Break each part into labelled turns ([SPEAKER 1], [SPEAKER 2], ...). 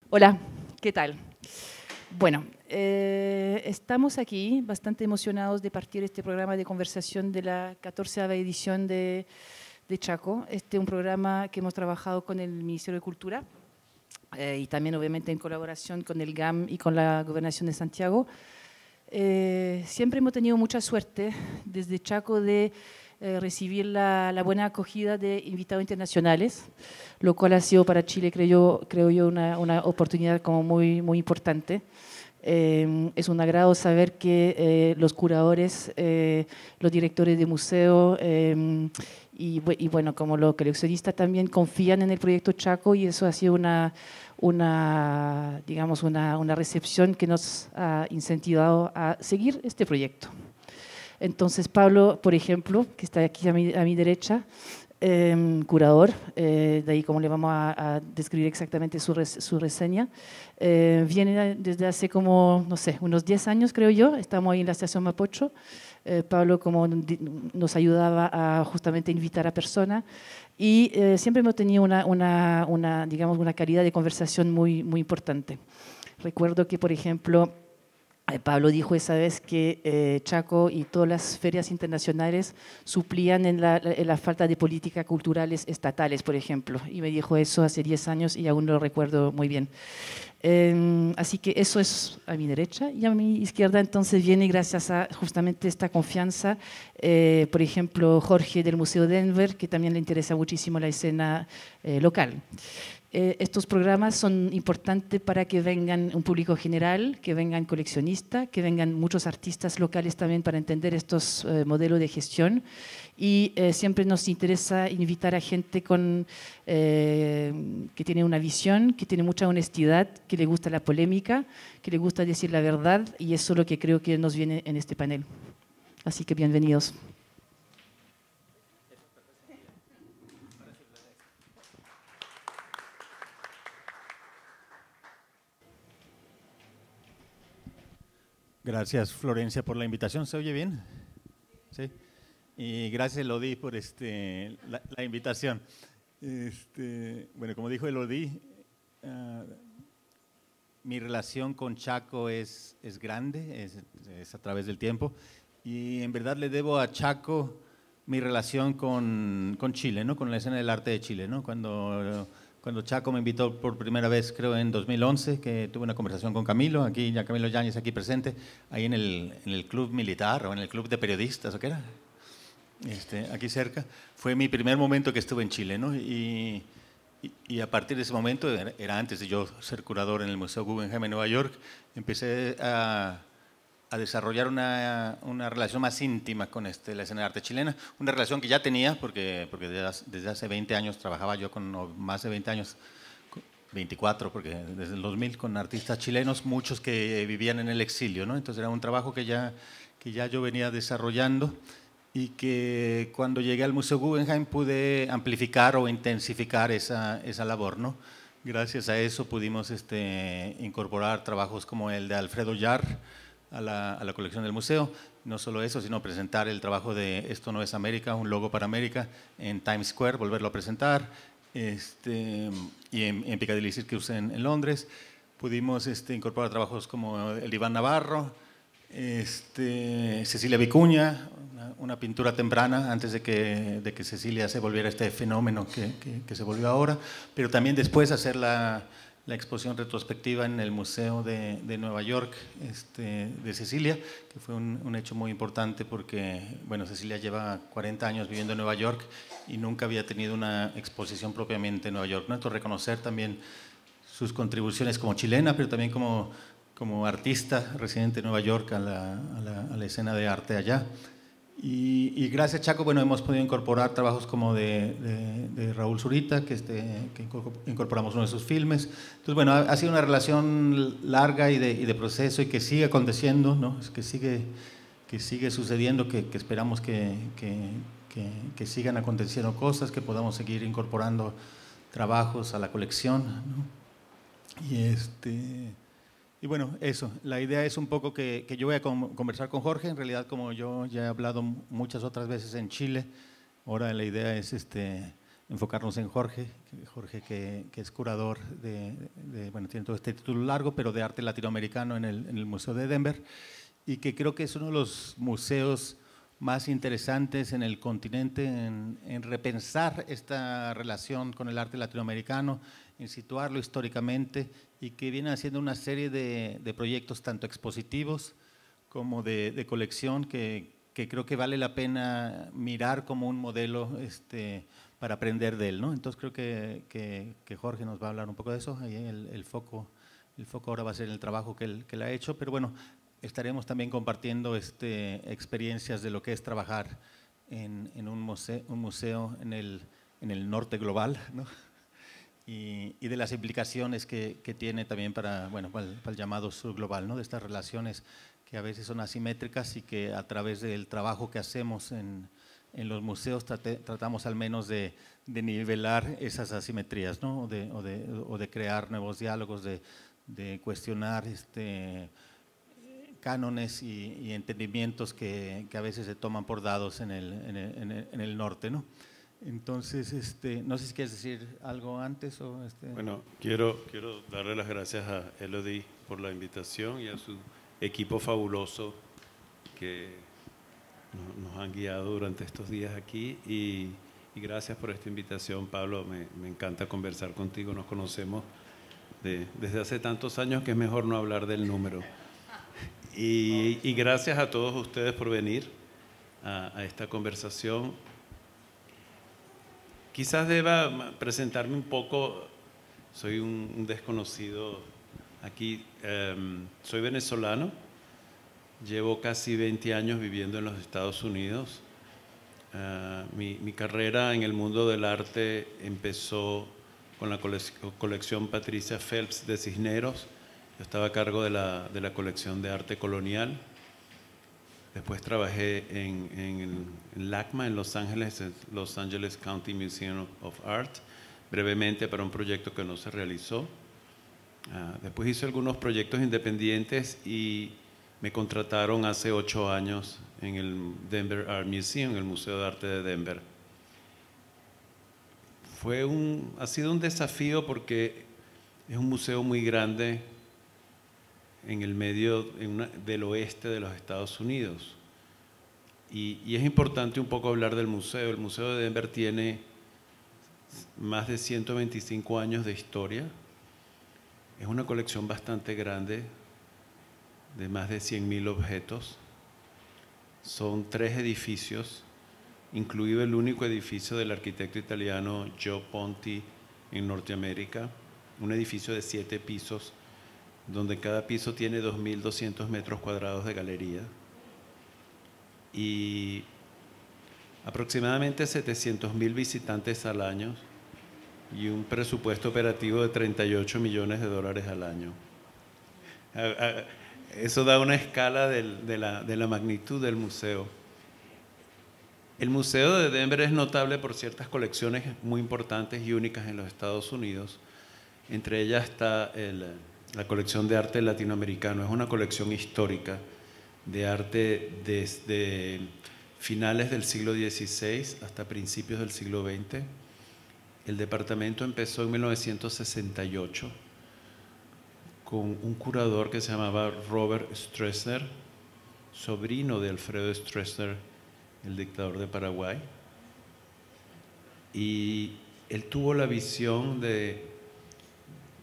[SPEAKER 1] Hola, ¿qué tal? Bueno, estamos aquí bastante emocionados de partir este programa de conversación de la 14ª edición de Chaco. Este es un programa que hemos trabajado con el Ministerio de Cultura y también obviamente en colaboración con el GAM y con la Gobernación de Santiago. Siempre hemos tenido mucha suerte desde Chaco de recibir la buena acogida de invitados internacionales, lo cual ha sido para Chile, creo yo una oportunidad como muy importante. Es un agrado saber que los curadores, los directores de museo y bueno, como los coleccionistas también confían en el proyecto Chaco, y eso ha sido digamos una recepción que nos ha incentivado a seguir este proyecto. Entonces Pablo, por ejemplo, que está aquí a mi derecha, curador, de ahí cómo le vamos a describir exactamente su reseña, viene desde hace como, no sé, unos 10 años creo yo, estamos ahí en la estación Mapocho. Pablo como nos ayudaba a justamente invitar a personas y siempre hemos tenido digamos, una calidad de conversación muy importante. Recuerdo que, por ejemplo, Pablo dijo esa vez que Chaco y todas las ferias internacionales suplían en la falta de políticas culturales estatales, por ejemplo. Y me dijo eso hace 10 años y aún lo recuerdo muy bien. Así que eso es a mi derecha, y a mi izquierda entonces viene gracias a justamente esta confianza, por ejemplo, Jorge del Museo Denver, que también le interesa muchísimo la escena local. Estos programas son importantes para que vengan un público general, que vengan coleccionistas, que vengan muchos artistas locales también para entender estos modelos de gestión. Y siempre nos interesa invitar a gente que tiene una visión, que tiene mucha honestidad, que le gusta la polémica, que le gusta decir la verdad, y eso es lo que creo que nos viene en este panel. Así que bienvenidos.
[SPEAKER 2] Gracias, Florencia, por la invitación. ¿Se oye bien? Sí. Y gracias, Elodie, por la invitación. Bueno, como dijo Elodie, mi relación con Chaco es grande, es a través del tiempo. Y en verdad le debo a Chaco mi relación con Chile, ¿no? Con la escena del arte de Chile, ¿no? Cuando Chaco me invitó por primera vez, creo en 2011, que tuve una conversación con Camilo, aquí ya Camilo Yáñez aquí presente, ahí en el club militar o en el club de periodistas, ¿o qué era? Aquí cerca. Fue mi primer momento que estuve en Chile, ¿no? Y a partir de ese momento, era antes de yo ser curador en el Museo Guggenheim en Nueva York, empecé a desarrollar una relación más íntima con la escena de arte chilena, una relación que ya tenía, porque desde hace 20 años trabajaba yo con, más de 20 años, 24, porque desde el 2000, con artistas chilenos, muchos que vivían en el exilio, ¿no? Entonces era un trabajo que ya yo venía desarrollando, y que cuando llegué al Museo Guggenheim pude amplificar o intensificar esa labor, ¿no? Gracias a eso pudimos incorporar trabajos como el de Alfredo Yarr a la colección del museo. No solo eso, sino presentar el trabajo de Esto no es América, un logo para América, en Times Square, volverlo a presentar, y en Piccadilly Circus en Londres. Pudimos incorporar trabajos como el de Iván Navarro, Cecilia Vicuña, una pintura temprana antes de que Cecilia se volviera este fenómeno que se volvió ahora, pero también después hacer la exposición retrospectiva en el Museo de Nueva York de Cecilia, que fue un hecho muy importante porque, bueno, Cecilia lleva 40 años viviendo en Nueva York y nunca había tenido una exposición propiamente en Nueva York, ¿no? Entonces reconocer también sus contribuciones como chilena, pero también como artista residente en Nueva York a la escena de arte allá. Y gracias, Chaco, bueno, hemos podido incorporar trabajos como de Raúl Zurita, que incorporamos uno de sus filmes. Entonces, bueno, ha sido una relación larga y de proceso, y que sigue aconteciendo, ¿no? Que sigue sucediendo, que esperamos que sigan aconteciendo cosas, que podamos seguir incorporando trabajos a la colección, ¿no? Y bueno, eso, la idea es un poco que yo voy a conversar con Jorge. En realidad, como yo ya he hablado muchas otras veces en Chile, ahora la idea es enfocarnos en Jorge, que es curador bueno, tiene todo este título largo, pero de arte latinoamericano en el Museo de Denver, y que creo que es uno de los museos más interesantes en el continente en repensar esta relación con el arte latinoamericano, en situarlo históricamente, y que viene haciendo una serie de proyectos tanto expositivos como de colección que creo que vale la pena mirar como un modelo para aprender de él, ¿no? Entonces creo que Jorge nos va a hablar un poco de eso. Ahí el foco ahora va a ser el trabajo que él ha hecho, pero bueno, estaremos también compartiendo experiencias de lo que es trabajar en un museo en el norte global, ¿no? Y de las implicaciones que tiene también para el llamado sur global, ¿no? De estas relaciones que a veces son asimétricas y que a través del trabajo que hacemos en los museos tratamos al menos de nivelar esas asimetrías, ¿no? o de crear nuevos diálogos, de cuestionar cánones y entendimientos que a veces se toman por dados en el norte, ¿no? Entonces, no sé si quieres decir algo antes o
[SPEAKER 3] Bueno, quiero darle las gracias a Elodie por la invitación y a su equipo fabuloso que nos han guiado durante estos días aquí y gracias por esta invitación, Pablo. Me encanta conversar contigo, nos conocemos desde hace tantos años que es mejor no hablar del número. Y gracias a todos ustedes por venir a esta conversación. Quizás deba presentarme un poco, soy un desconocido aquí, soy venezolano, llevo casi 20 años viviendo en los Estados Unidos. Mi carrera en el mundo del arte empezó con la colección Patricia Phelps de Cisneros. Yo estaba a cargo de la colección de arte colonial. Después trabajé en LACMA en Los Ángeles, Los Angeles County Museum of Art, brevemente para un proyecto que no se realizó. Después hice algunos proyectos independientes y me contrataron hace 8 años en el Denver Art Museum, el Museo de Arte de Denver. Ha sido un desafío porque es un museo muy grande en el medio del oeste de los Estados Unidos. Y es importante un poco hablar del museo. El Museo de Denver tiene más de 125 años de historia. Es una colección bastante grande, de más de 100.000 objetos. Son 3 edificios, incluido el único edificio del arquitecto italiano Gio Ponti en Norteamérica, un edificio de 7 pisos, donde cada piso tiene 2.200 metros cuadrados de galería y aproximadamente 700.000 visitantes al año y un presupuesto operativo de $38 millones al año. Eso da una escala de la magnitud del museo. El Museo de Denver es notable por ciertas colecciones muy importantes y únicas en los Estados Unidos. Entre ellas está la colección de arte latinoamericano. Es una colección histórica de arte desde finales del siglo XVI hasta principios del siglo XX. El departamento empezó en 1968 con un curador que se llamaba Robert Stroessner, sobrino de Alfredo Stroessner, el dictador de Paraguay. Y él tuvo la visión de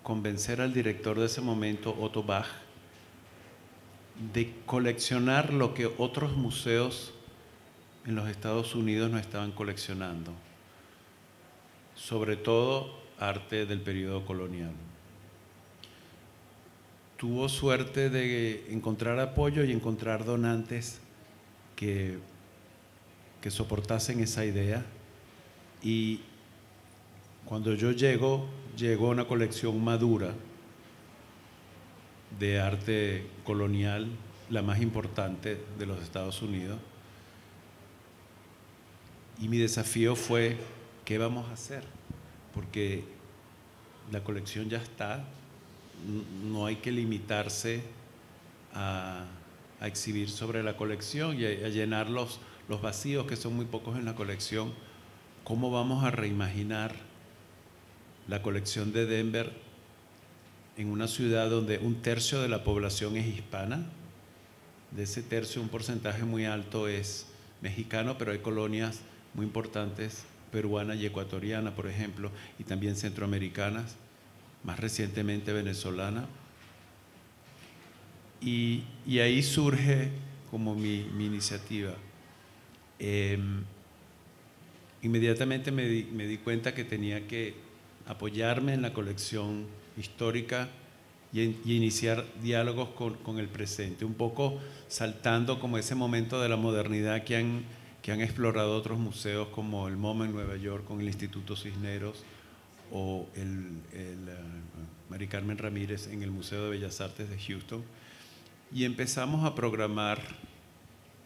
[SPEAKER 3] convencer al director de ese momento, Otto Bach, de coleccionar lo que otros museos en los Estados Unidos no estaban coleccionando, sobre todo arte del periodo colonial. Tuvo suerte de encontrar apoyo y encontrar donantes que soportasen esa idea, y cuando yo llegó una colección madura de arte colonial, la más importante de los Estados Unidos. Y mi desafío fue, ¿qué vamos a hacer? Porque la colección ya está, no hay que limitarse a exhibir sobre la colección y a llenar los vacíos, que son muy pocos en la colección, cómo vamos a reimaginar la colección de Denver en una ciudad donde 1/3 de la población es hispana. De ese tercio, un porcentaje muy alto es mexicano, pero hay colonias muy importantes, peruana y ecuatoriana, por ejemplo, y también centroamericanas, más recientemente venezolana. Y ahí surge como mi iniciativa. Inmediatamente me di cuenta que tenía que apoyarme en la colección histórica y iniciar diálogos con el presente, un poco saltando como ese momento de la modernidad que han explorado otros museos como el MoMA en Nueva York con el Instituto Cisneros o el Mari Carmen Ramírez en el Museo de Bellas Artes de Houston. Y empezamos a programar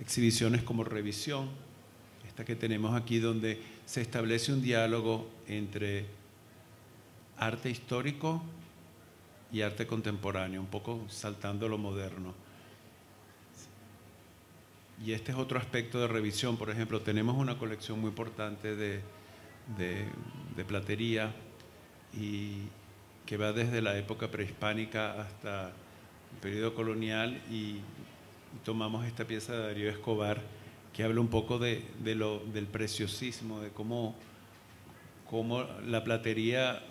[SPEAKER 3] exhibiciones como Revisión, esta que tenemos aquí, donde se establece un diálogo entre arte histórico y arte contemporáneo, un poco saltando lo moderno. Y este es otro aspecto de Revisión. Por ejemplo, tenemos una colección muy importante de platería y que va desde la época prehispánica hasta el periodo colonial, y tomamos esta pieza de Darío Escobar que habla un poco del preciosismo, de cómo la platería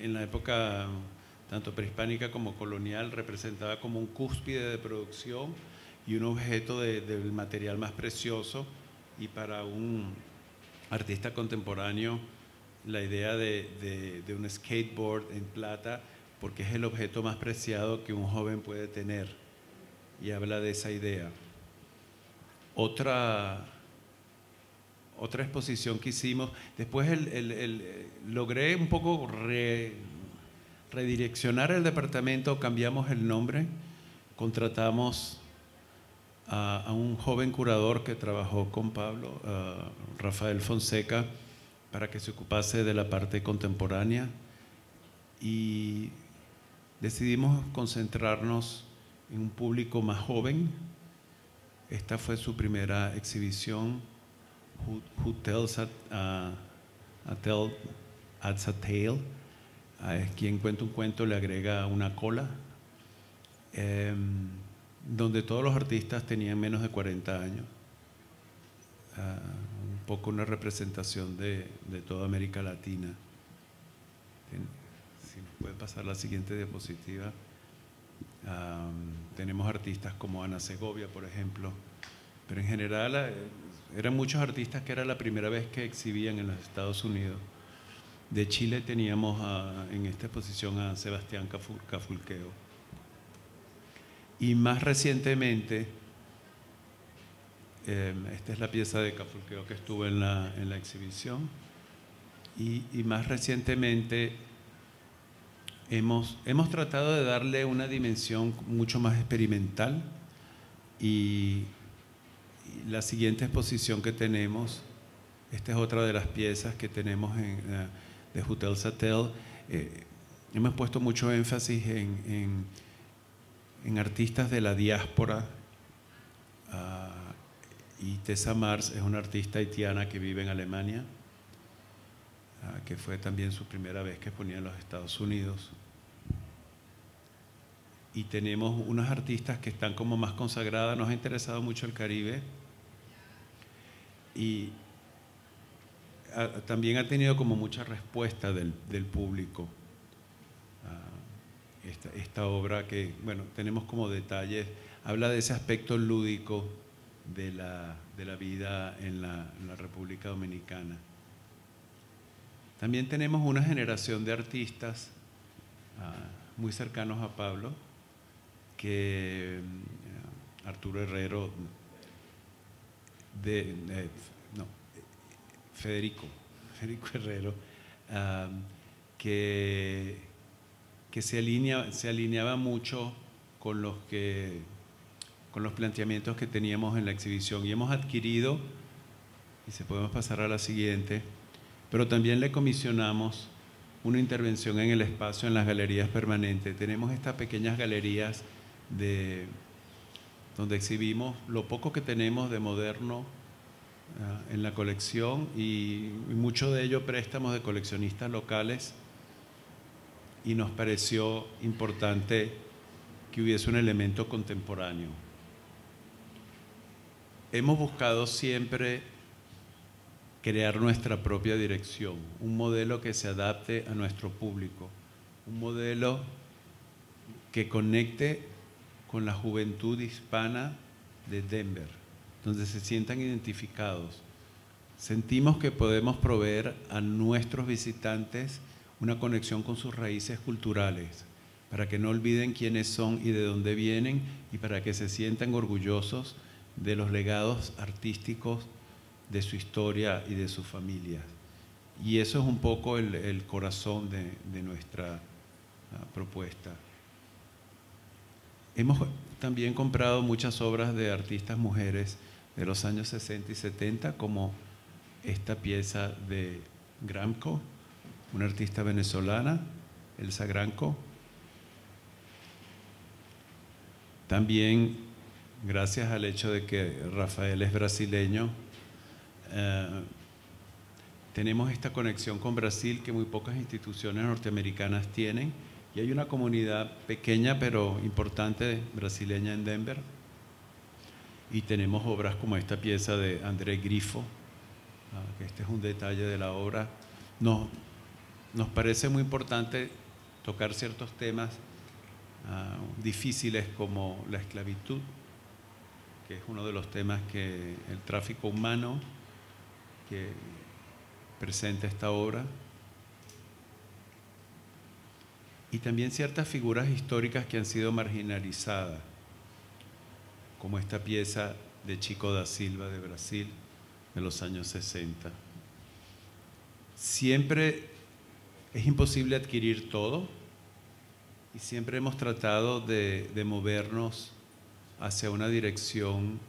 [SPEAKER 3] en la época tanto prehispánica como colonial representaba como un cúspide de producción y un objeto del material más precioso, y para un artista contemporáneo la idea de un skateboard en plata, porque es el objeto más preciado que un joven puede tener, y habla de esa idea. Otra exposición que hicimos, después logré un poco redireccionar el departamento, cambiamos el nombre, contratamos a un joven curador que trabajó con Pablo, Rafael Fonseca, para que se ocupase de la parte contemporánea, y decidimos concentrarnos en un público más joven. Esta fue su primera exhibición, Who Tells a Tale Adds a Tale. Quien cuenta un cuento le agrega una cola, donde todos los artistas tenían menos de 40 años. Un poco una representación de toda América Latina. Si nos puede pasar la siguiente diapositiva. Tenemos artistas como Ana Segovia, por ejemplo, pero en general eran muchos artistas que era la primera vez que exhibían en los Estados Unidos. De Chile teníamos en esta exposición a Sebastián Cafulqueo. Y más recientemente, esta es la pieza de Cafulqueo que estuvo en la exhibición, y más recientemente hemos tratado de darle una dimensión mucho más experimental, y la siguiente exposición que tenemos, esta es otra de las piezas que tenemos de Who Tells a Tale. Hemos puesto mucho énfasis en artistas de la diáspora, y Tessa Mars es una artista haitiana que vive en Alemania, que fue también su primera vez que exponía en los Estados Unidos. Y tenemos unas artistas que están como más consagradas. Nos ha interesado mucho el Caribe, y también ha tenido como mucha respuesta del público. Esta obra que, bueno, tenemos como detalles, habla de ese aspecto lúdico de la vida en la República Dominicana. También tenemos una generación de artistas muy cercanos a Pablo, que Arturo Herrero, Federico Herrero, que se alineaba mucho con los planteamientos que teníamos en la exhibición, y hemos adquirido, y si podemos pasar a la siguiente, pero también le comisionamos una intervención en el espacio en las galerías permanentes. Tenemos estas pequeñas galerías donde exhibimos lo poco que tenemos de moderno en la colección y mucho de ello préstamos de coleccionistas locales, y nos pareció importante que hubiese un elemento contemporáneo. Hemos buscado siempre crear nuestra propia dirección, un modelo que se adapte a nuestro público, un modelo que conecte con la juventud hispana de Denver, donde se sientan identificados. Sentimos que podemos proveer a nuestros visitantes una conexión con sus raíces culturales, para que no olviden quiénes son y de dónde vienen, y para que se sientan orgullosos de los legados artísticos de su historia y de sus familias. Y eso es un poco el corazón de nuestra propuesta. Hemos también comprado muchas obras de artistas mujeres de los años 60 y 70, como esta pieza de Gramco, una artista venezolana, Elsa Gramco. También, gracias al hecho de que Rafael es brasileño, tenemos esta conexión con Brasil que muy pocas instituciones norteamericanas tienen, y hay una comunidad pequeña pero importante brasileña en Denver, y tenemos obras como esta pieza de André Grifo, que este es un detalle de la obra. Nos parece muy importante tocar ciertos temas difíciles como la esclavitud, que es uno de los temas que el tráfico humano que presenta esta obra, y también ciertas figuras históricas que han sido marginalizadas, como esta pieza de Chico da Silva de Brasil de los años 60. Siempre es imposible adquirir todo, y siempre hemos tratado de movernos hacia una dirección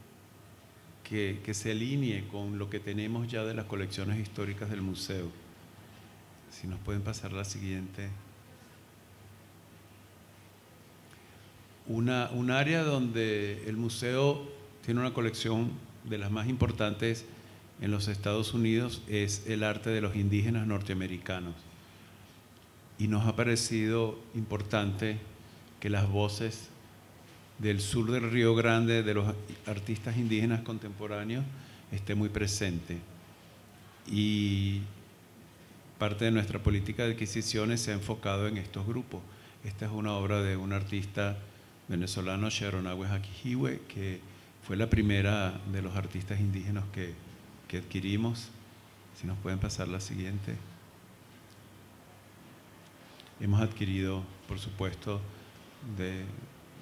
[SPEAKER 3] que se alinee con lo que tenemos ya de las colecciones históricas del museo. Si nos pueden pasar la siguiente. Un área donde el museo tiene una colección de las más importantes en los Estados Unidos es el arte de los indígenas norteamericanos. Y nos ha parecido importante que las voces del sur del Río Grande, de los artistas indígenas contemporáneos, esté muy presente. Y parte de nuestra política de adquisiciones se ha enfocado en estos grupos. Esta es una obra de un artista venezolano, Sharon Agüez Aquijiwe, que fue la primera de los artistas indígenas que adquirimos. Si nos pueden pasar la siguiente. Hemos adquirido, por supuesto, de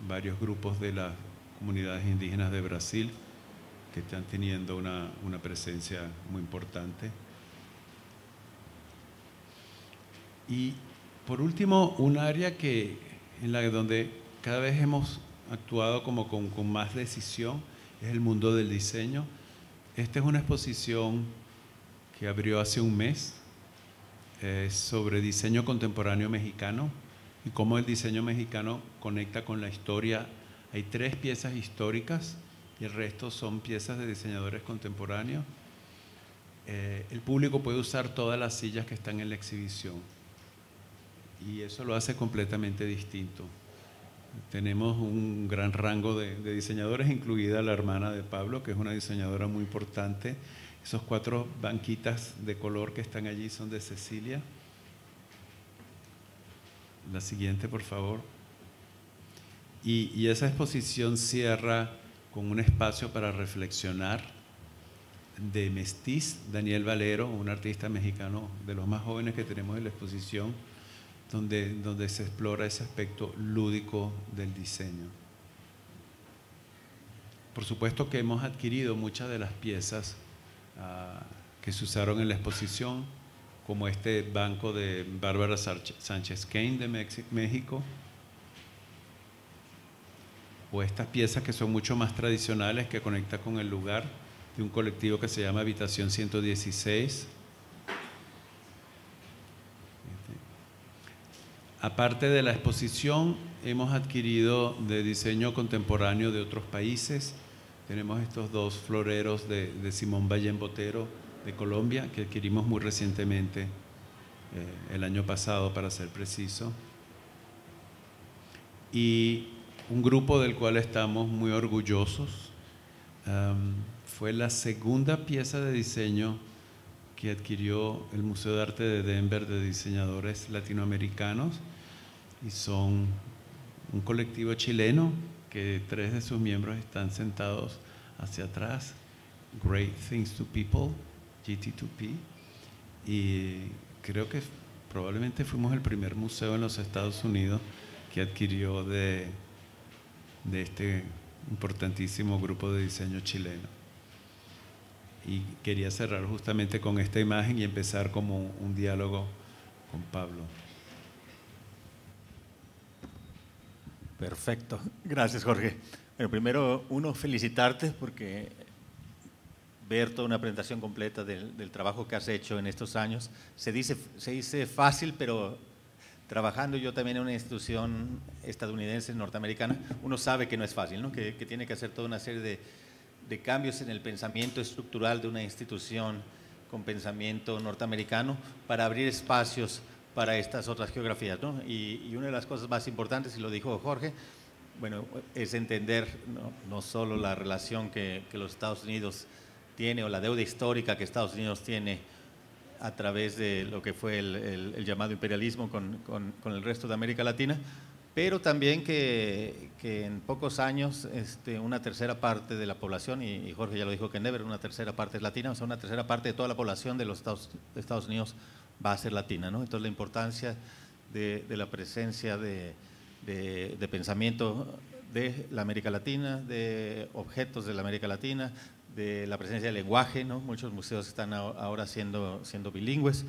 [SPEAKER 3] varios grupos de las comunidades indígenas de Brasil que están teniendo una presencia muy importante. Y por último, un área donde cada vez hemos actuado como con más decisión es el mundo del diseño. Esta es una exposición que abrió hace un mes, sobre diseño contemporáneo mexicano y cómo el diseño mexicano conecta con la historia. Hay 3 piezas históricas y el resto son piezas de diseñadores contemporáneos. El público puede usar todas las sillas que están en la exhibición y eso lo hace completamente distinto. Tenemos un gran rango de diseñadores, incluida la hermana de Pablo, que es una diseñadora muy importante. Esos 4 banquitas de color que están allí son de Cecilia. La siguiente, por favor. Y esa exposición cierra con un espacio para reflexionar de Mestiz, Daniel Valero, un artista mexicano de los más jóvenes que tenemos en la exposición, donde se explora ese aspecto lúdico del diseño. Por supuesto que hemos adquirido muchas de las piezas que se usaron en la exposición, como este banco de Bárbara Sánchez Kane de México, o estas piezas que son mucho más tradicionales, que conectan con el lugar, de un colectivo que se llama Habitación 116. Aparte de la exposición, hemos adquirido de diseño contemporáneo de otros países. Tenemos estos dos floreros de Simón Ballén Botero de Colombia, que adquirimos muy recientemente, el año pasado para ser preciso. Y un grupo del cual estamos muy orgullosos. Fue la segunda pieza de diseño que adquirió el Museo de Arte de Denver de diseñadores latinoamericanos, y son un colectivo chileno que 3 de sus miembros están sentados hacia atrás. Great Things to People, GT2P, y creo que probablemente fuimos el primer museo en los Estados Unidos que adquirió de este importantísimo grupo de diseño chileno. Y quería cerrar justamente con esta imagen y empezar como un diálogo con Pablo.
[SPEAKER 2] Perfecto, gracias Jorge. Bueno, primero felicitarte porque ver toda una presentación completa del trabajo que has hecho en estos años, se dice fácil, pero trabajando yo también en una institución estadounidense, norteamericana, uno sabe que no es fácil, ¿no? Que tiene que hacer toda una serie de cambios en el pensamiento estructural de una institución con pensamiento norteamericano para abrir espacios para estas otras geografías, ¿no? Y una de las cosas más importantes, y lo dijo Jorge, bueno, es entender no solo la relación que los Estados Unidos tiene, o la deuda histórica que Estados Unidos tiene a través de lo que fue el llamado imperialismo con el resto de América Latina, pero también que en pocos años una tercera parte de la población, y Jorge ya lo dijo que en Denver una tercera parte es latina, o sea, una tercera parte de toda la población de los Estados Unidos va a ser latina, ¿no? Entonces la importancia de la presencia de pensamiento de la América Latina, de objetos de la América Latina, de la presencia del lenguaje, ¿no? Muchos museos están ahora siendo bilingües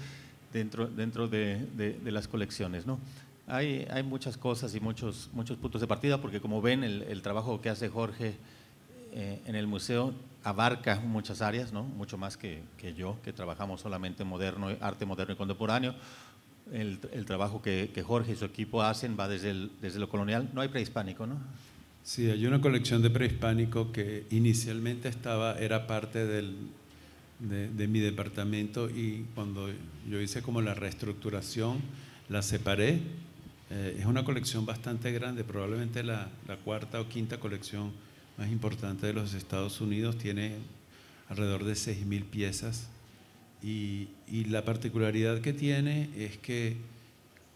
[SPEAKER 2] dentro de las colecciones, ¿no? Hay muchas cosas y muchos puntos de partida, porque como ven, el trabajo que hace Jorge en el museo abarca muchas áreas, ¿no? Mucho más que yo, que trabajamos solamente en arte moderno y contemporáneo. El trabajo que Jorge y su equipo hacen va desde lo colonial. No hay prehispánico, ¿no?
[SPEAKER 3] Sí, hay una colección de prehispánico que inicialmente era parte de mi departamento, y cuando yo hice como la reestructuración, la separé. Es una colección bastante grande, probablemente la cuarta o quinta colección más importante de los Estados Unidos, tiene alrededor de 6.000 piezas, y la particularidad que tiene es que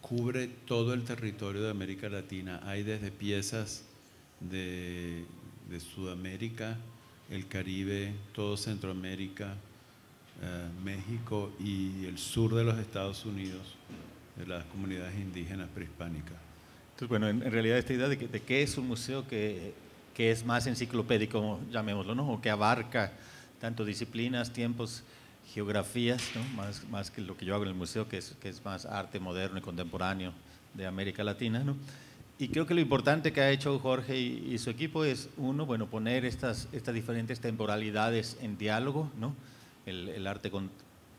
[SPEAKER 3] cubre todo el territorio de América Latina. Hay desde piezas de Sudamérica, el Caribe, todo Centroamérica, México y el sur de los Estados Unidos, de las comunidades indígenas prehispánicas.
[SPEAKER 2] Entonces, bueno, en realidad esta idea de qué es un museo que es más enciclopédico, llamémoslo, ¿no? O que abarca tanto disciplinas, tiempos, geografías, ¿no? Más que lo que yo hago en el museo, que es más arte moderno y contemporáneo de América Latina, ¿no? Y creo que lo importante que ha hecho Jorge y su equipo es, uno, bueno, poner estas diferentes temporalidades en diálogo, ¿no? El arte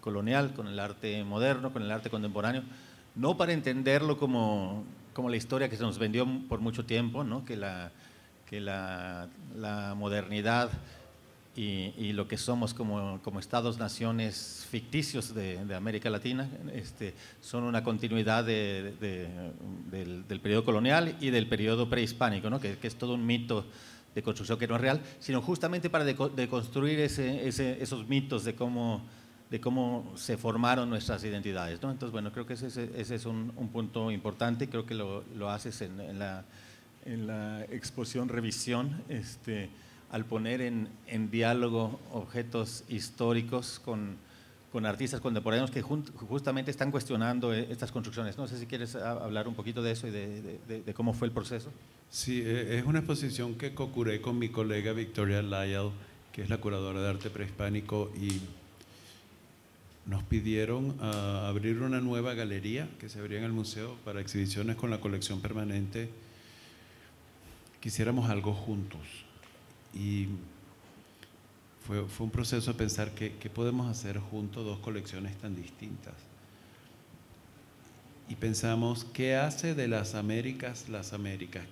[SPEAKER 2] colonial con el arte moderno, con el arte contemporáneo, no para entenderlo como la historia que se nos vendió por mucho tiempo, ¿no? Que la modernidad y lo que somos como estados-naciones ficticios de América Latina son una continuidad del periodo colonial y del periodo prehispánico, ¿no? que es todo un mito de construcción que no es real, sino justamente para deconstruir esos mitos de cómo se formaron nuestras identidades, ¿no? Entonces, bueno, creo que ese es un punto importante. Creo que lo haces en la exposición revisión, al poner en diálogo objetos históricos con artistas contemporáneos que justamente están cuestionando estas construcciones. No sé si quieres hablar un poquito de eso y de cómo fue el proceso.
[SPEAKER 3] Sí, es una exposición que co-curé con mi colega Victoria Lyell, que es la curadora de arte prehispánico, y nos pidieron abrir una nueva galería que se abría en el museo para exhibiciones con la colección permanente. Quisiéramos algo juntos, y fue un proceso de pensar qué podemos hacer juntos, dos colecciones tan distintas. Y pensamos, ¿qué hace de las Américas,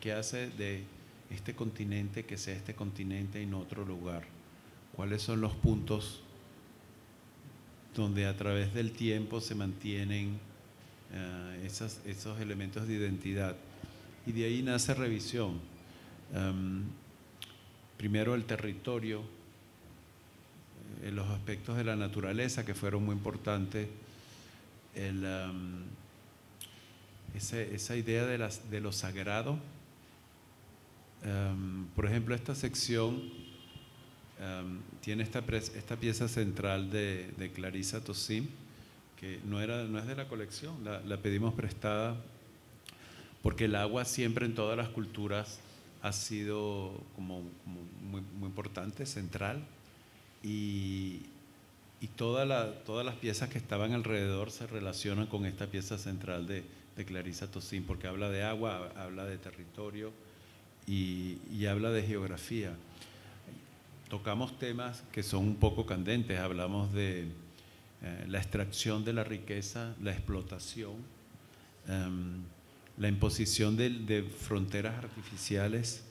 [SPEAKER 3] qué hace de este continente que sea este continente y no otro lugar. ¿Cuáles son los puntos donde a través del tiempo se mantienen esos elementos de identidad? Y de ahí nace revisión. Primero el territorio, los aspectos de la naturaleza que fueron muy importantes, esa idea de lo sagrado. Por ejemplo, esta sección tiene esta pieza central de Clarissa Tosim, que no es de la colección, la pedimos prestada porque el agua siempre en todas las culturas ha sido como muy, muy importante, central, y todas las piezas que estaban alrededor se relacionan con esta pieza central de Clarissa Tosim, porque habla de agua, habla de territorio y habla de geografía. Tocamos temas que son un poco candentes, hablamos de la extracción de la riqueza, la explotación, la imposición de fronteras artificiales.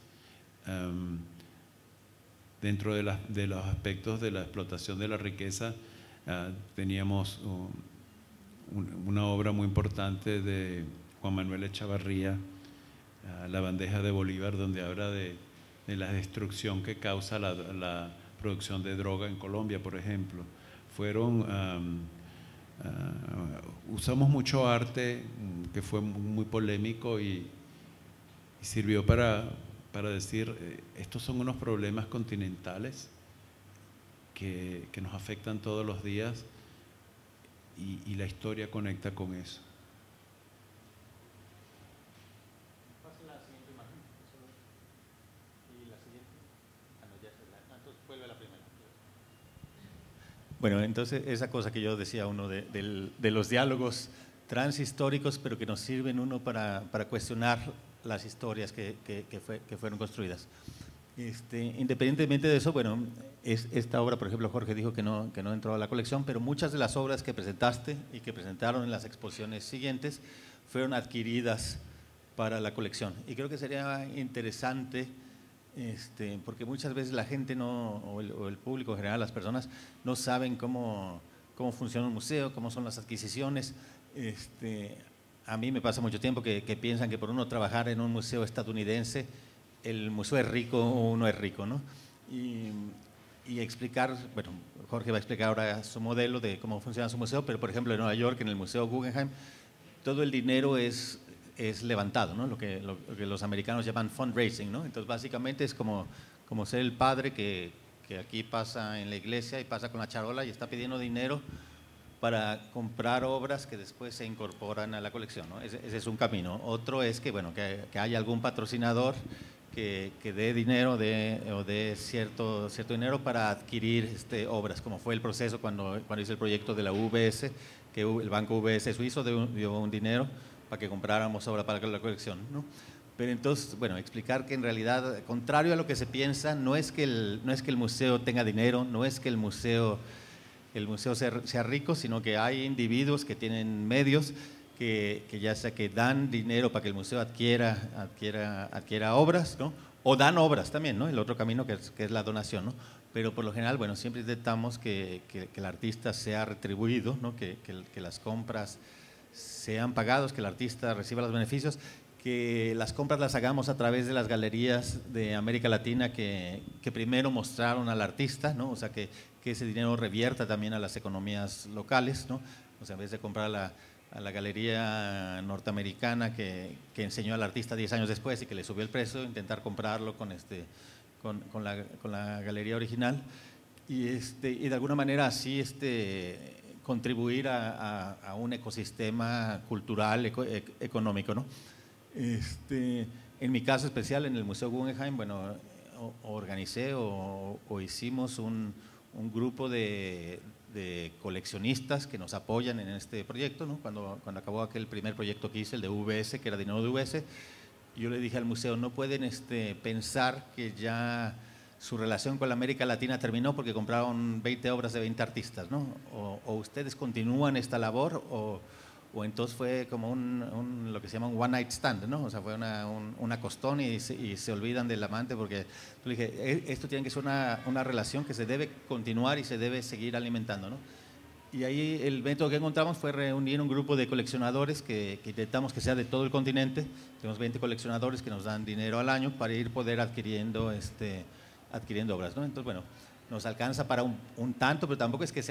[SPEAKER 3] Dentro de los aspectos de la explotación de la riqueza, teníamos una obra muy importante de Juan Manuel Echavarría, La bandeja de Bolívar, donde habla de la destrucción que causa la producción de droga en Colombia, por ejemplo. Usamos mucho arte que fue muy polémico y sirvió para decir, estos son unos problemas continentales que nos afectan todos los días y la historia conecta con eso.
[SPEAKER 2] Pasa la siguiente imagen. Y la siguiente. Entonces vuelve a la primera. Bueno, entonces esa cosa que yo decía, uno de los diálogos transhistóricos, pero que nos sirven uno para cuestionar las historias que fueron construidas. Independientemente de eso, bueno, esta obra, por ejemplo, Jorge dijo que no entró a la colección, pero muchas de las obras que presentaste y que presentaron en las exposiciones siguientes fueron adquiridas para la colección. Y creo que sería interesante, porque muchas veces la gente o el público en general, las personas, no saben cómo funciona un museo, cómo son las adquisiciones. A mí me pasa mucho tiempo que piensan que por uno trabajar en un museo estadounidense, el museo es rico o uno es rico, ¿no? Y explicar, bueno, Jorge va a explicar ahora su modelo de cómo funciona su museo, pero por ejemplo en Nueva York, en el Museo Guggenheim, todo el dinero es levantado, ¿no? Lo que los americanos llaman fundraising, ¿no? Entonces básicamente es como ser el padre que aquí pasa en la iglesia y pasa con la charola y está pidiendo dinero para comprar obras que después se incorporan a la colección, ¿no? Ese es un camino. Otro es que, bueno, que haya algún patrocinador que dé dinero o dé cierto dinero para adquirir obras, como fue el proceso cuando hice el proyecto de la UBS, que el banco UBS suizo dio un dinero para que compráramos obra para la colección, ¿no? Pero entonces, bueno, explicar que en realidad, contrario a lo que se piensa, no es que el museo tenga dinero, no es que el museo sea rico, sino que hay individuos que tienen medios que ya sea que dan dinero para que el museo adquiera obras, ¿no? O dan obras también, ¿no? El otro camino que es la donación, ¿no? Pero por lo general, bueno, siempre intentamos que el artista sea retribuido, ¿no? Que las compras sean pagados, que el artista reciba los beneficios, que las compras las hagamos a través de las galerías de América Latina que primero mostraron al artista, ¿no? O sea, que ese dinero revierta también a las economías locales, ¿no? O sea, en vez de comprar a la galería norteamericana que enseñó al artista 10 años después y que le subió el precio, intentar comprarlo con la galería original y de alguna manera así contribuir a un ecosistema cultural, económico, ¿no? En mi caso especial, en el Museo Guggenheim, bueno, organicé o hicimos un grupo de coleccionistas que nos apoyan en este proyecto, ¿no? Cuando acabó aquel primer proyecto que hice, el de UBS, que era dinero de UBS, yo le dije al museo, no pueden pensar que ya su relación con la América Latina terminó porque compraron 20 obras de 20 artistas, ¿no? O ustedes continúan esta labor o o entonces fue como lo que se llama un one night stand, ¿no? O sea, fue un acostón y se olvidan del amante, porque yo le dije, esto tiene que ser una relación que se debe continuar y se debe seguir alimentando, ¿no? Y ahí el método que encontramos fue reunir un grupo de coleccionadores que intentamos que sea de todo el continente. Tenemos 20 coleccionadores que nos dan dinero al año para ir poder adquiriendo obras, ¿no? Entonces, bueno, nos alcanza para un tanto, pero tampoco es que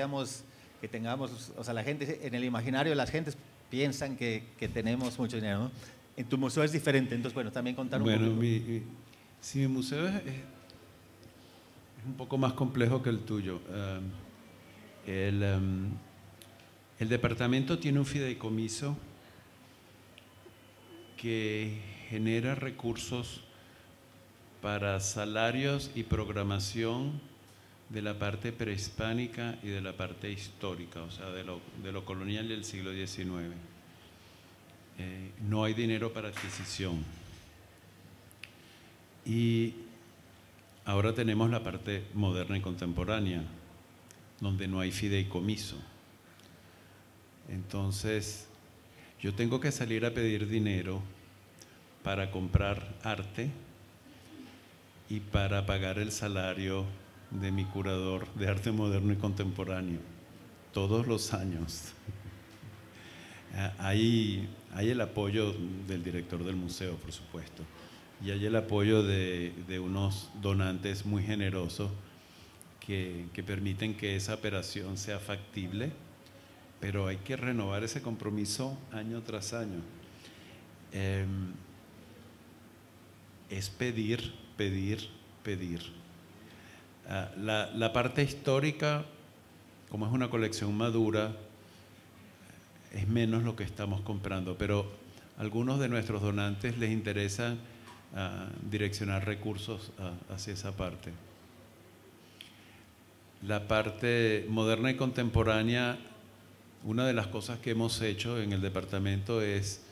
[SPEAKER 2] tengamos, o sea, la gente, en el imaginario de las gentes piensan que tenemos mucho dinero, ¿no? En tu museo es diferente, entonces, bueno, también contar un poco.
[SPEAKER 3] Bueno, sí, mi museo es un poco más complejo que el tuyo. El departamento tiene un fideicomiso que genera recursos para salarios y programación de la parte prehispánica y de la parte histórica, o sea, de lo colonial del siglo XIX. No hay dinero para adquisición. Y ahora tenemos la parte moderna y contemporánea, donde no hay fideicomiso. Entonces, yo tengo que salir a pedir dinero para comprar arte y para pagar el salario de mi curador de arte moderno y contemporáneo, todos los años. Hay el apoyo del director del museo, por supuesto, y hay el apoyo de unos donantes muy generosos que permiten que esa operación sea factible, pero hay que renovar ese compromiso año tras año. Es pedir, pedir, pedir. La parte histórica, como es una colección madura, es menos lo que estamos comprando, pero a algunos de nuestros donantes les interesa direccionar recursos hacia esa parte. La parte moderna y contemporánea, una de las cosas que hemos hecho en el departamento es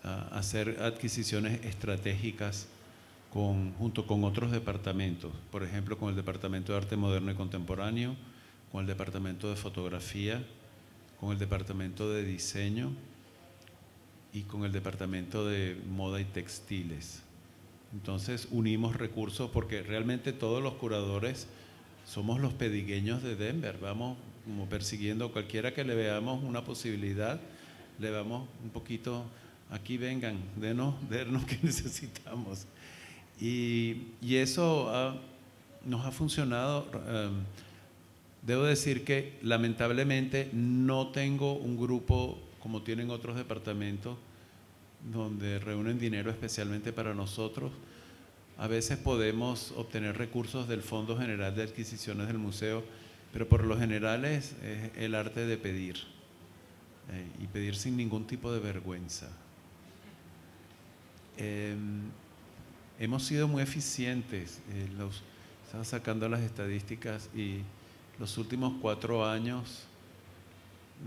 [SPEAKER 3] hacer adquisiciones estratégicas junto con otros departamentos, por ejemplo, con el Departamento de Arte Moderno y Contemporáneo, con el Departamento de Fotografía, con el Departamento de Diseño y con el Departamento de Moda y Textiles. Entonces unimos recursos porque realmente todos los curadores somos los pedigueños de Denver, vamos como persiguiendo cualquiera que le veamos una posibilidad, le vamos un poquito, aquí vengan, denos que necesitamos. Y eso nos ha funcionado. Debo decir que lamentablemente no tengo un grupo como tienen otros departamentos donde reúnen dinero especialmente para nosotros. A veces podemos obtener recursos del Fondo General de Adquisiciones del museo, pero por lo general es el arte de pedir y pedir sin ningún tipo de vergüenza. Hemos sido muy eficientes, estaba sacando las estadísticas y los últimos 4 años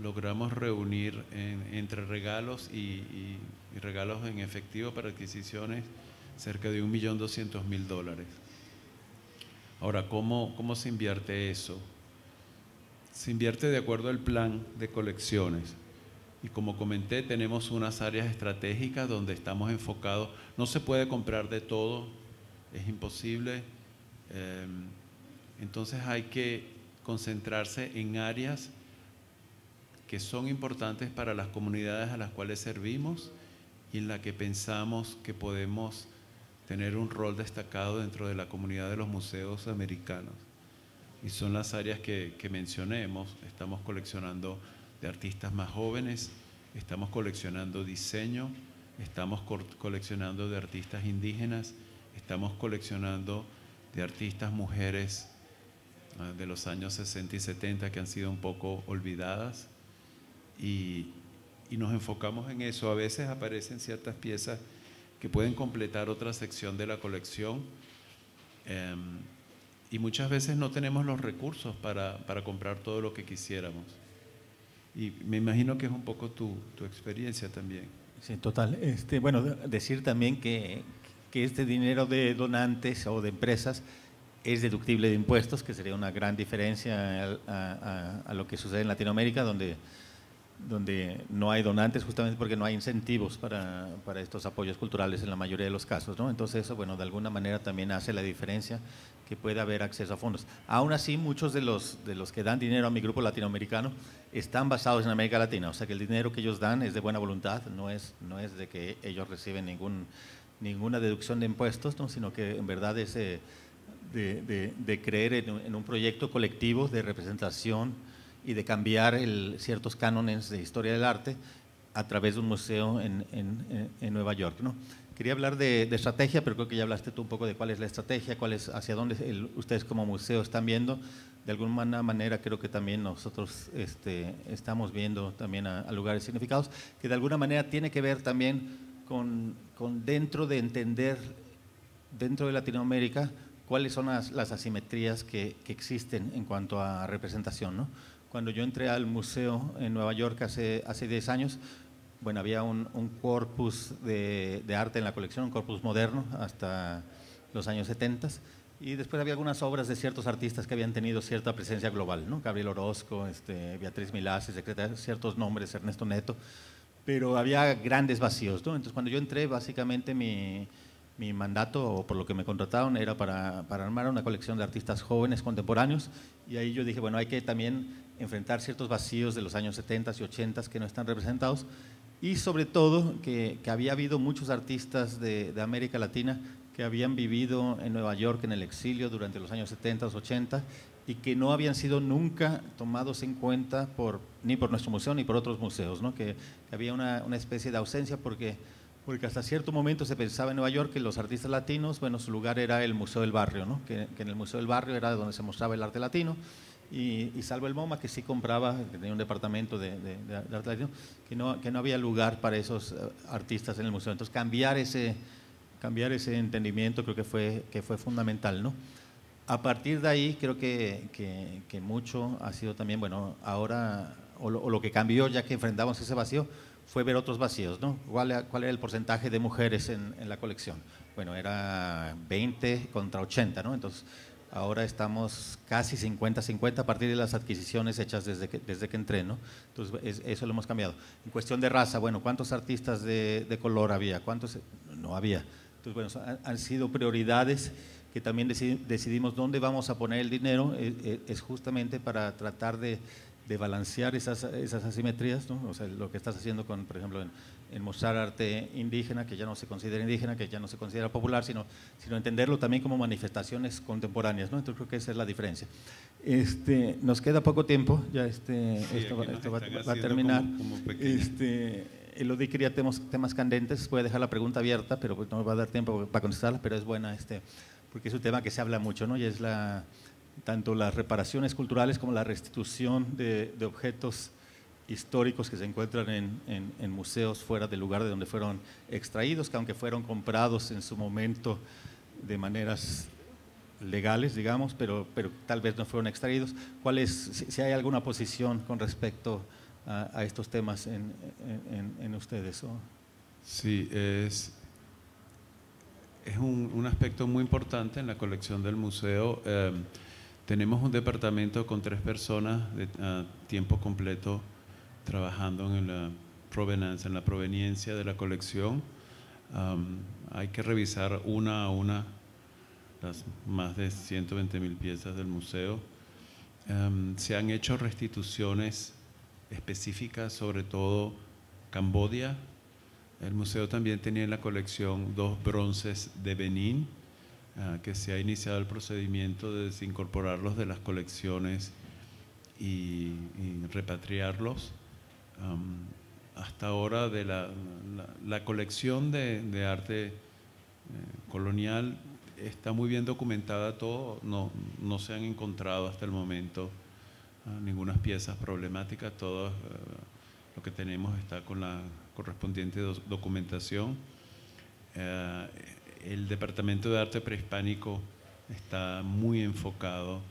[SPEAKER 3] logramos reunir entre regalos y regalos en efectivo para adquisiciones cerca de $1.200.000. Ahora, ¿cómo se invierte eso? Se invierte de acuerdo al plan de colecciones. Y como comenté, tenemos unas áreas estratégicas donde estamos enfocados. No se puede comprar de todo, es imposible. Entonces hay que concentrarse en áreas que son importantes para las comunidades a las cuales servimos y en las que pensamos que podemos tener un rol destacado dentro de la comunidad de los museos americanos. Y son las áreas que mencionemos. Estamos coleccionando de artistas más jóvenes, estamos coleccionando diseño, estamos coleccionando de artistas indígenas, estamos coleccionando de artistas mujeres de los años 60 y 70 que han sido un poco olvidadas y nos enfocamos en eso. A veces aparecen ciertas piezas que pueden completar otra sección de la colección y muchas veces no tenemos los recursos para comprar todo lo que quisiéramos. Y me imagino que es un poco tu experiencia también.
[SPEAKER 2] Sí, total. Bueno, decir también que este dinero de donantes o de empresas es deductible de impuestos, que sería una gran diferencia a lo que sucede en Latinoamérica, donde donde no hay donantes, justamente porque no hay incentivos para estos apoyos culturales en la mayoría de los casos, ¿no? Entonces eso, bueno, de alguna manera también hace la diferencia que pueda haber acceso a fondos. Aún así, muchos de los que dan dinero a mi grupo latinoamericano están basados en América Latina, o sea que el dinero que ellos dan es de buena voluntad, no es de que ellos reciben ninguna deducción de impuestos, ¿no? Sino que en verdad es de creer en un proyecto colectivo de representación y de cambiar ciertos cánones de historia del arte a través de un museo en Nueva York, ¿no? Quería hablar de estrategia, pero creo que ya hablaste tú un poco de cuál es la estrategia, hacia dónde ustedes como museo están viendo. De alguna manera creo que también nosotros estamos viendo también a lugares significados, que de alguna manera tiene que ver también con dentro de entender, dentro de Latinoamérica, cuáles son las asimetrías que existen en cuanto a representación, ¿no? Cuando yo entré al museo en Nueva York hace 10 años, bueno, había un corpus de arte en la colección, un corpus moderno hasta los años 70, y después había algunas obras de ciertos artistas que habían tenido cierta presencia global, ¿no? Gabriel Orozco, Beatriz Milás, ciertos nombres, Ernesto Neto, pero había grandes vacíos, ¿no? Entonces cuando yo entré, básicamente mi mandato, o por lo que me contrataron, era para armar una colección de artistas jóvenes contemporáneos, y ahí yo dije, bueno, hay que también enfrentar ciertos vacíos de los años 70 y 80 que no están representados, y sobre todo que había habido muchos artistas de América Latina que habían vivido en Nueva York en el exilio durante los años 70, 80, y que no habían sido nunca tomados en cuenta ni por nuestro museo ni por otros museos, ¿no? Que había una especie de ausencia porque hasta cierto momento se pensaba en Nueva York que los artistas latinos, bueno, su lugar era el Museo del Barrio, ¿no? Que en el Museo del Barrio era donde se mostraba el arte latino, y salvo el MoMA, que sí compraba, que tenía un departamento de arte latino, que no había lugar para esos artistas en el museo. Entonces cambiar ese entendimiento creo que fue fundamental, ¿no? A partir de ahí creo que mucho ha sido también, bueno, ahora, o lo que cambió ya que enfrentamos ese vacío, fue ver otros vacíos, ¿no? ¿Cuál era el porcentaje de mujeres en la colección? Bueno, era 20 contra 80, ¿no? Entonces, ahora estamos casi 50-50 a partir de las adquisiciones hechas desde que entré, ¿no? Entonces, eso lo hemos cambiado. En cuestión de raza, bueno, ¿cuántos artistas de color había? ¿Cuántos? No había. Entonces, bueno, han sido prioridades que también decidimos dónde vamos a poner el dinero, es justamente para tratar de balancear esas asimetrías, ¿no? O sea, lo que estás haciendo por ejemplo, en mostrar arte indígena, que ya no se considera indígena, que ya no se considera popular, sino entenderlo también como manifestaciones contemporáneas, ¿no? Entonces creo que esa es la diferencia. Nos queda poco tiempo, ya esto va a terminar. Elodie quería temas candentes, voy a dejar la pregunta abierta, pero pues no me va a dar tiempo para contestarla, pero es buena, porque es un tema que se habla mucho, ¿no? Y es tanto las reparaciones culturales como la restitución de objetos históricos que se encuentran en museos fuera del lugar de donde fueron extraídos, que aunque fueron comprados en su momento de maneras legales, digamos, pero tal vez no fueron extraídos. Si hay alguna posición con respecto a estos temas en ustedes?
[SPEAKER 3] Sí, es un aspecto muy importante en la colección del museo. Tenemos un departamento con 3 personas a tiempo completo trabajando en la proveniencia, de la colección. Hay que revisar una a una las más de 120.000 piezas del museo. Se han hecho restituciones específicas, sobre todo Camboya. El museo también tenía en la colección 2 bronces de Benín, que se ha iniciado el procedimiento de desincorporarlos de las colecciones y repatriarlos. Hasta ahora de la colección de arte colonial está muy bien documentada todo, no se han encontrado hasta el momento ninguna piezas problemáticas, todo lo que tenemos está con la correspondiente documentación. El Departamento de Arte Prehispánico está muy enfocado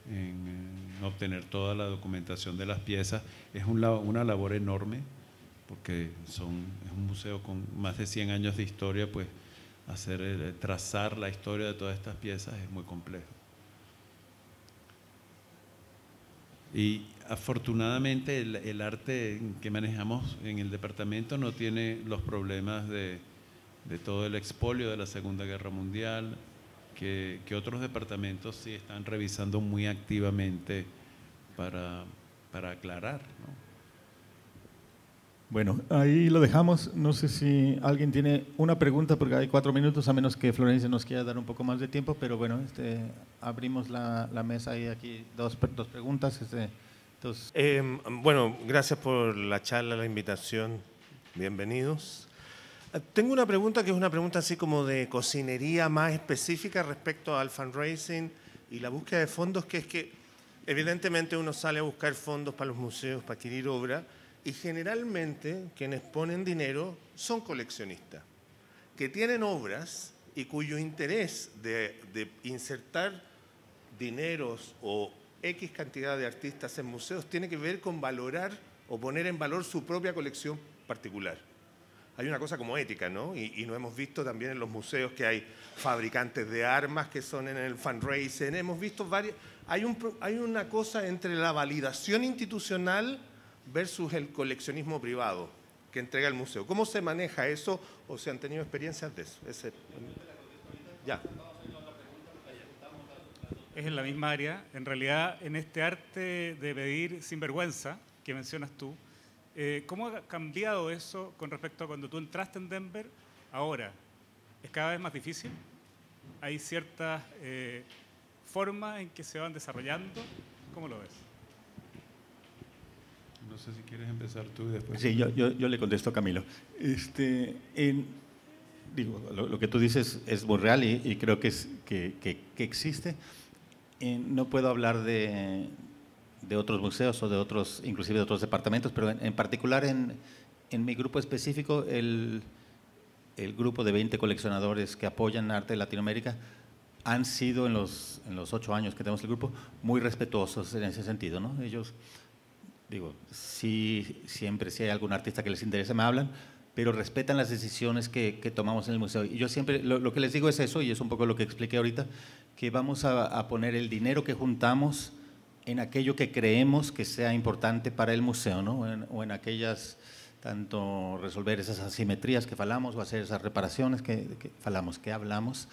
[SPEAKER 3] en obtener toda la documentación de las piezas. Es una labor enorme porque es un museo con más de 100 años de historia, pues trazar la historia de todas estas piezas es muy complejo. Y afortunadamente el arte que manejamos en el departamento no tiene los problemas de todo el expolio de la Segunda Guerra Mundial, que otros departamentos sí están revisando muy activamente para aclarar, ¿no?
[SPEAKER 2] Bueno, ahí lo dejamos. No sé si alguien tiene una pregunta, porque hay 4 minutos, a menos que Florencia nos quiera dar un poco más de tiempo, pero bueno, abrimos la mesa y aquí dos preguntas. Entonces.
[SPEAKER 4] Bueno, gracias por la charla, la invitación. Bienvenidos. Tengo una pregunta que es una pregunta así como de cocinería más específica respecto al fundraising y la búsqueda de fondos, que es que evidentemente uno sale a buscar fondos para los museos, para adquirir obra, y generalmente quienes ponen dinero son coleccionistas, que tienen obras y cuyo interés de insertar dineros o X cantidad de artistas en museos tiene que ver con valorar o poner en valor su propia colección particular. Hay una cosa como ética, ¿no? Y lo hemos visto también en los museos, que hay fabricantes de armas que son en el fundraising. Hemos visto varias. Hay una cosa entre la validación institucional versus el coleccionismo privado que entrega el museo. ¿Cómo se maneja eso o se han tenido experiencias de eso? Ya.
[SPEAKER 5] Es en la misma área. En realidad, en este arte de pedir sin vergüenza que mencionas tú, ¿cómo ha cambiado eso con respecto a cuando tú entraste en Denver? Ahora, ¿es cada vez más difícil? ¿Hay ciertas formas en que se van desarrollando? ¿Cómo lo ves?
[SPEAKER 3] No sé si quieres empezar tú y después.
[SPEAKER 2] Sí, yo le contesto a Camilo. Lo que tú dices es muy real y creo que existe. No puedo hablar de otros museos o de otros, inclusive de otros departamentos, pero en particular en mi grupo específico, el grupo de 20 coleccionadores que apoyan arte de Latinoamérica han sido en los 8 años que tenemos el grupo muy respetuosos en ese sentido, ¿no? Ellos, sí, siempre si hay algún artista que les interesa me hablan, pero respetan las decisiones que tomamos en el museo. Y yo siempre, lo que les digo es eso, y es un poco lo que expliqué ahorita, que vamos a poner el dinero que juntamos en aquello que creemos que sea importante para el museo, ¿no? O en aquellas, tanto resolver esas asimetrías que falamos o hacer esas reparaciones que hablamos.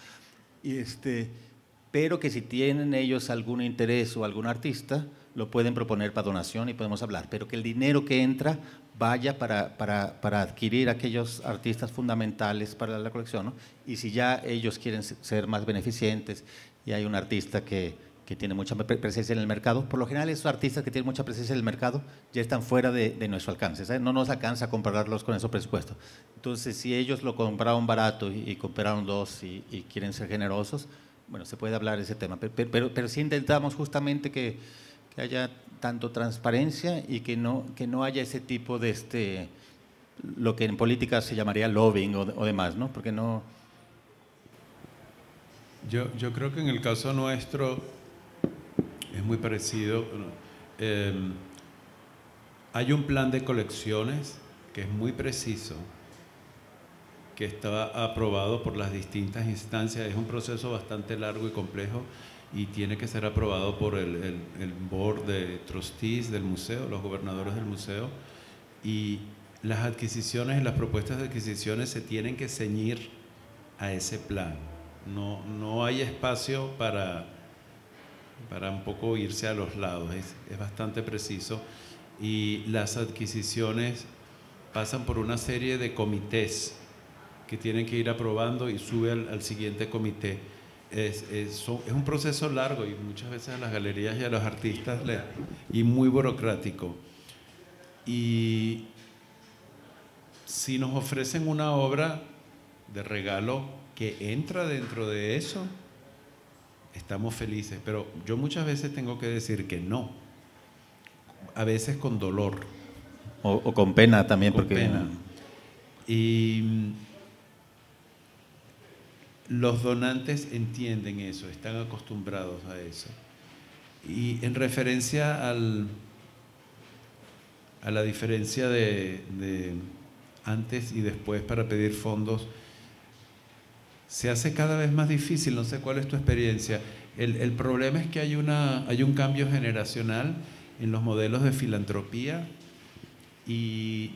[SPEAKER 2] Pero que si tienen ellos algún interés o algún artista, lo pueden proponer para donación y podemos hablar, pero que el dinero que entra vaya para adquirir aquellos artistas fundamentales para la colección, ¿no? Y si ya ellos quieren ser más beneficentes y hay un artista que tiene mucha presencia en el mercado, por lo general esos artistas que tienen mucha presencia en el mercado ya están fuera de nuestro alcance, ¿sabes? No nos alcanza a compararlos con esos presupuestos. Entonces, si ellos lo compraron barato y compraron 2 y quieren ser generosos, bueno, se puede hablar de ese tema, pero sí intentamos justamente que haya tanto transparencia y que no haya ese tipo de lo que en política se llamaría lobbying o demás, ¿no? Porque no.
[SPEAKER 3] Yo creo que en el caso nuestro es muy parecido. Hay un plan de colecciones que es muy preciso, que está aprobado por las distintas instancias. Es un proceso bastante largo y complejo y tiene que ser aprobado por el board de trustees del museo, los gobernadores del museo, y las adquisiciones y las propuestas de adquisiciones se tienen que ceñir a ese plan. No hay espacio para un poco irse a los lados, es bastante preciso, y las adquisiciones pasan por una serie de comités que tienen que ir aprobando y sube al siguiente comité. Es un proceso largo y muchas veces a las galerías y a los artistas y muy burocrático. Y si nos ofrecen una obra de regalo que entra dentro de eso, estamos felices, pero yo muchas veces tengo que decir que no, a veces con dolor.
[SPEAKER 2] O con pena también, porque
[SPEAKER 3] pena. Y los donantes entienden eso, están acostumbrados a eso. Y en referencia a la diferencia de antes y después para pedir fondos, se hace cada vez más difícil. No sé cuál es tu experiencia. El problema es que hay un cambio generacional en los modelos de filantropía, y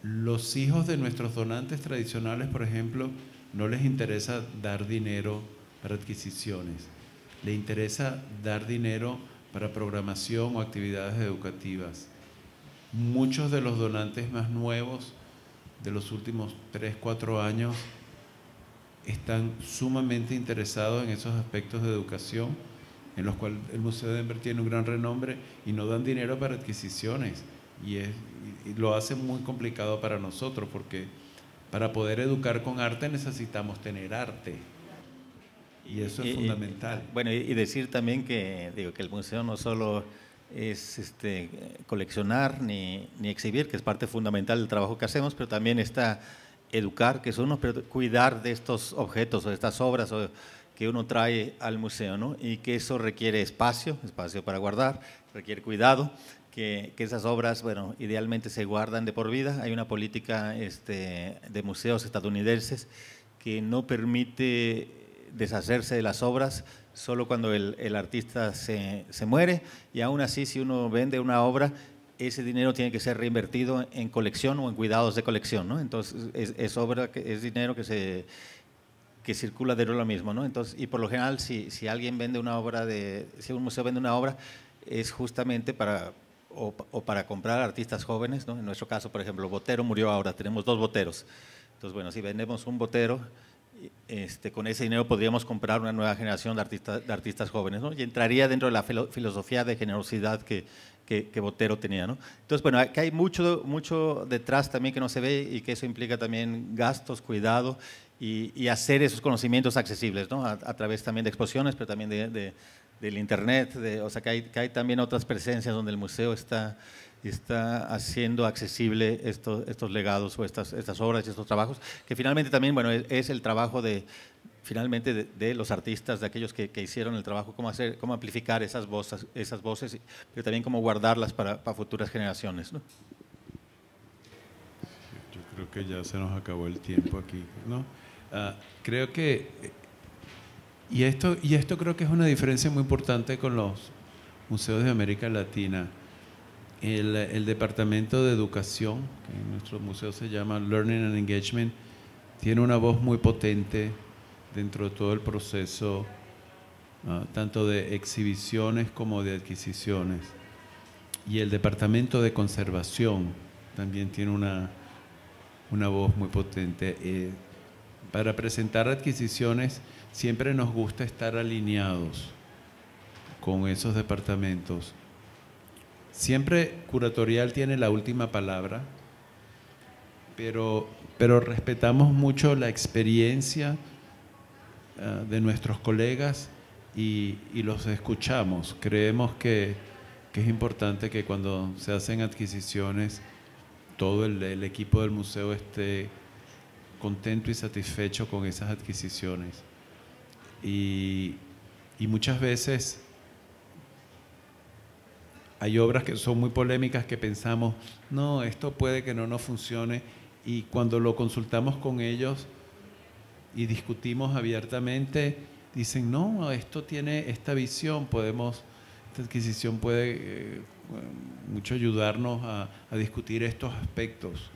[SPEAKER 3] los hijos de nuestros donantes tradicionales, por ejemplo, no les interesa dar dinero para adquisiciones, les interesa dar dinero para programación o actividades educativas. Muchos de los donantes más nuevos de los últimos 3, 4 años están sumamente interesados en esos aspectos de educación, en los cuales el Museo de Denver tiene un gran renombre, y no dan dinero para adquisiciones. Y lo hace muy complicado para nosotros, porque para poder educar con arte necesitamos tener arte. Y eso es fundamental.
[SPEAKER 2] Bueno, y decir también que, digo, que el museo no solo es coleccionar ni exhibir, que es parte fundamental del trabajo que hacemos, pero también está educar, que es uno, pero cuidar de estos objetos o de estas obras que uno trae al museo, ¿no? Y que eso requiere espacio para guardar, requiere cuidado, que esas obras, bueno, idealmente se guardan de por vida. Hay una política de museos estadounidenses que no permite deshacerse de las obras solo cuando el artista se muere, y aún así, si uno vende una obra, ese dinero tiene que ser reinvertido en colección o en cuidados de colección, ¿no? Entonces, es dinero que circula de lo mismo, ¿no? Entonces, y por lo general, si alguien vende una obra, si un museo vende una obra, es justamente para comprar artistas jóvenes, ¿no? En nuestro caso, por ejemplo, Botero murió ahora, tenemos 2 Boteros. Entonces, bueno, si vendemos un Botero, con ese dinero podríamos comprar una nueva generación de artistas jóvenes, ¿no? Y entraría dentro de la filosofía de generosidad que Botero tenía, ¿no? Entonces, bueno, que hay mucho detrás también que no se ve, y que eso implica también gastos, cuidado, y hacer esos conocimientos accesibles, ¿no? A través también de exposiciones, pero también del internet, o sea, que hay también otras presencias donde el museo está haciendo accesible estos legados o estas obras y estos trabajos, que finalmente también, bueno, es el trabajo de los artistas, de aquellos que hicieron el trabajo, cómo amplificar esas voces, pero también cómo guardarlas para futuras generaciones, ¿no?
[SPEAKER 3] Yo creo que ya se nos acabó el tiempo aquí, ¿no? Creo que, y esto creo que es una diferencia muy importante con los museos de América Latina. El Departamento de Educación, que en nuestro museo se llama Learning and Engagement, tiene una voz muy potente dentro de todo el proceso, tanto de exhibiciones como de adquisiciones. Y el Departamento de Conservación también tiene una voz muy potente. Para presentar adquisiciones siempre nos gusta estar alineados con esos departamentos. Siempre curatorial tiene la última palabra, pero respetamos mucho la experiencia de nuestros colegas y los escuchamos. Creemos que es importante que cuando se hacen adquisiciones, todo el equipo del museo esté contento y satisfecho con esas adquisiciones. Y muchas veces hay obras que son muy polémicas, que pensamos, no, esto puede que no nos funcione, y cuando lo consultamos con ellos y discutimos abiertamente, dicen, no, esto tiene esta visión, esta adquisición puede mucho ayudarnos a discutir estos aspectos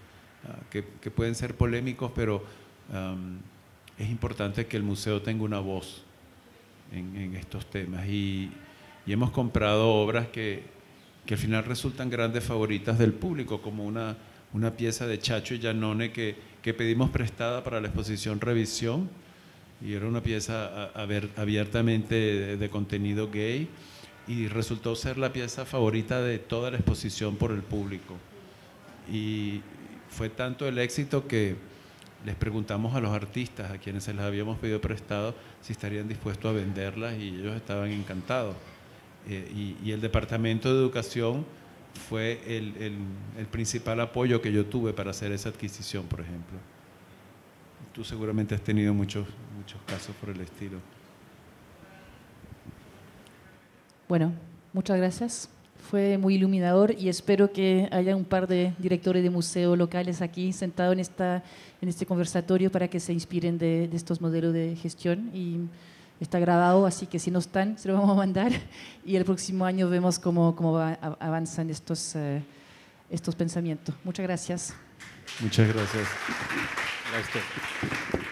[SPEAKER 3] que pueden ser polémicos, pero es importante que el museo tenga una voz en estos temas, y hemos comprado obras que al final resultan grandes favoritas del público, como una pieza de Chacho y Giannone que pedimos prestada para la exposición Revisión, y era una pieza abiertamente de contenido gay, y resultó ser la pieza favorita de toda la exposición por el público. Y fue tanto el éxito que les preguntamos a los artistas, a quienes se las habíamos pedido prestado, si estarían dispuestos a venderlas, y ellos estaban encantados. Y el Departamento de Educación fue el principal apoyo que yo tuve para hacer esa adquisición, por ejemplo. Tú seguramente has tenido muchos casos por el estilo.
[SPEAKER 1] Bueno, muchas gracias. Fue muy iluminador, y espero que haya un par de directores de museos locales aquí sentados en este conversatorio para que se inspiren de estos modelos de gestión, y está grabado, así que si no están, se lo vamos a mandar y el próximo año vemos cómo avanzan estos pensamientos. Muchas gracias.
[SPEAKER 3] Muchas gracias.
[SPEAKER 2] Gracias.